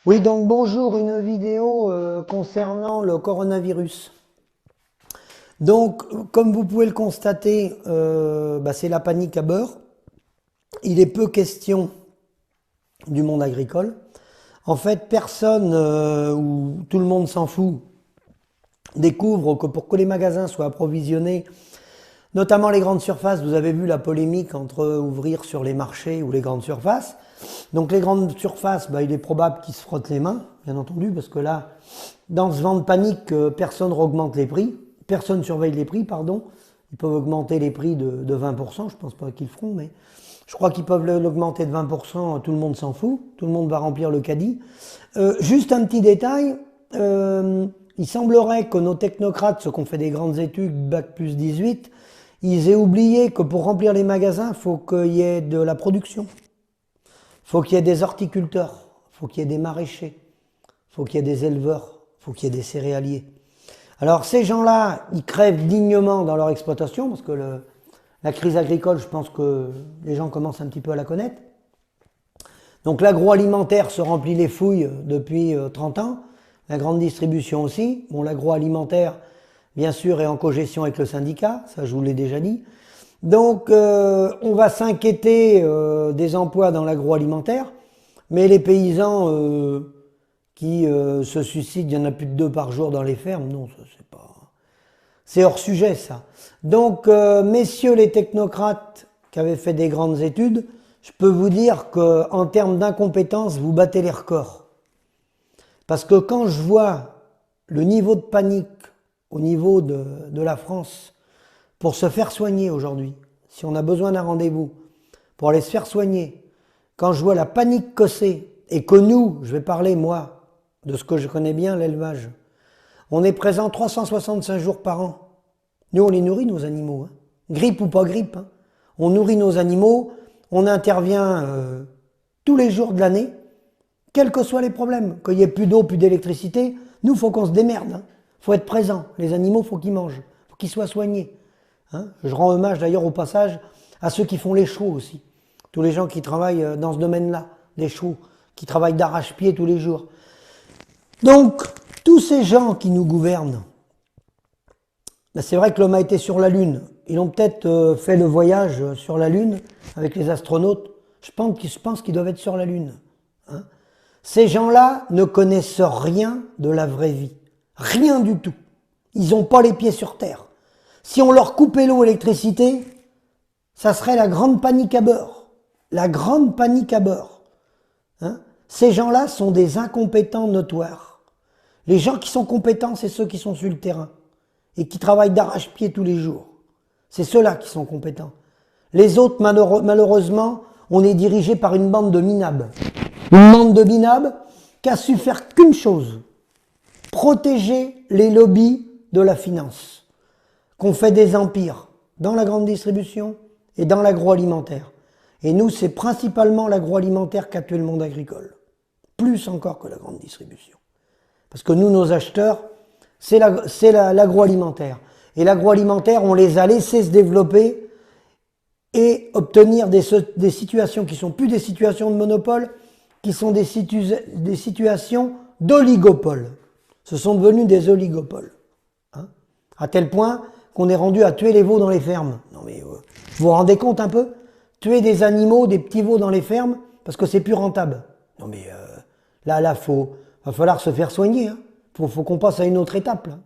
Oui, donc bonjour, une vidéo concernant le coronavirus. Donc, comme vous pouvez le constater, c'est la panique à bord. Il est peu question du monde agricole. En fait, personne ou tout le monde s'en fout découvre que pour que les magasins soient approvisionnés, notamment les grandes surfaces, vous avez vu la polémique entre ouvrir sur les marchés ou les grandes surfaces. Donc les grandes surfaces, il est probable qu'ils se frottent les mains, bien entendu, parce que là, dans ce vent de panique, personne n'augmente les prix, personne surveille les prix, pardon. Ils peuvent augmenter les prix de 20%, je ne pense pas qu'ils le feront, mais je crois qu'ils peuvent l'augmenter de 20%, tout le monde s'en fout, tout le monde va remplir le caddie. Juste un petit détail, il semblerait que nos technocrates, ceux qui ont fait des grandes études, Bac plus 18, ils aient oublié que pour remplir les magasins, il faut qu'il y ait de la production. Il faut qu'il y ait des horticulteurs, il faut qu'il y ait des maraîchers, il faut qu'il y ait des éleveurs, il faut qu'il y ait des céréaliers. Alors ces gens-là, ils crèvent dignement dans leur exploitation, parce que la crise agricole, je pense que les gens commencent un petit peu à la connaître. Donc l'agroalimentaire se remplit les fouilles depuis 30 ans, la grande distribution aussi. Bon, l'agroalimentaire, bien sûr, est en cogestion avec le syndicat, ça je vous l'ai déjà dit. Donc on va s'inquiéter des emplois dans l'agroalimentaire, mais les paysans qui se suicident, il y en a plus de 2 par jour dans les fermes, non, ça c'est pas... C'est hors sujet ça. Donc messieurs les technocrates qui avaient fait des grandes études, je peux vous dire qu'en termes d'incompétence, vous battez les records. Parce que quand je vois le niveau de panique au niveau de la France, pour se faire soigner aujourd'hui, si on a besoin d'un rendez-vous, pour aller se faire soigner, quand je vois la panique que c'est, et que nous, je vais parler moi, de ce que je connais bien, l'élevage, on est présent 365 jours par an. Nous, on les nourrit, nos animaux, hein. Grippe ou pas grippe, hein. On nourrit nos animaux, on intervient tous les jours de l'année, quels que soient les problèmes, qu'il n'y ait plus d'eau, plus d'électricité, nous, il faut qu'on se démerde, hein. Faut être présent, les animaux, faut qu'ils mangent, faut qu'ils soient soignés. Hein, je rends hommage d'ailleurs au passage à ceux qui font les chevaux aussi. Tous les gens qui travaillent dans ce domaine-là, les chevaux, qui travaillent d'arrache-pied tous les jours. Donc, tous ces gens qui nous gouvernent, c'est vrai que l'homme a été sur la Lune. Ils ont peut-être fait le voyage sur la Lune avec les astronautes. Je pense qu'ils doivent être sur la Lune. Hein. Ces gens-là ne connaissent rien de la vraie vie. Rien du tout. Ils n'ont pas les pieds sur terre. Si on leur coupait l'eau et l'électricité, ça serait la grande panique à bord. La grande panique à bord. Hein. Ces gens-là sont des incompétents notoires. Les gens qui sont compétents, c'est ceux qui sont sur le terrain et qui travaillent d'arrache-pied tous les jours. C'est ceux-là qui sont compétents. Les autres, malheureusement, on est dirigé par une bande de minables. Une bande de minables qui a su faire qu'une chose, protéger les lobbies de la finance. Qu'on fait des empires dans la grande distribution et dans l'agroalimentaire. Et nous, c'est principalement l'agroalimentaire qui a tué le monde agricole. Plus encore que la grande distribution. Parce que nous, nos acheteurs, c'est l'agroalimentaire. Et l'agroalimentaire, on les a laissés se développer et obtenir des situations qui sont plus des situations de monopole, qui sont des situations d'oligopole. Ce sont devenus des oligopoles. Hein, à tel point qu'on est rendu à tuer les veaux dans les fermes. Non mais vous vous rendez compte un peu? Tuer des animaux, des petits veaux dans les fermes, parce que c'est plus rentable. Non mais là, va falloir se faire soigner. Hein. Faut qu'on passe à une autre étape là.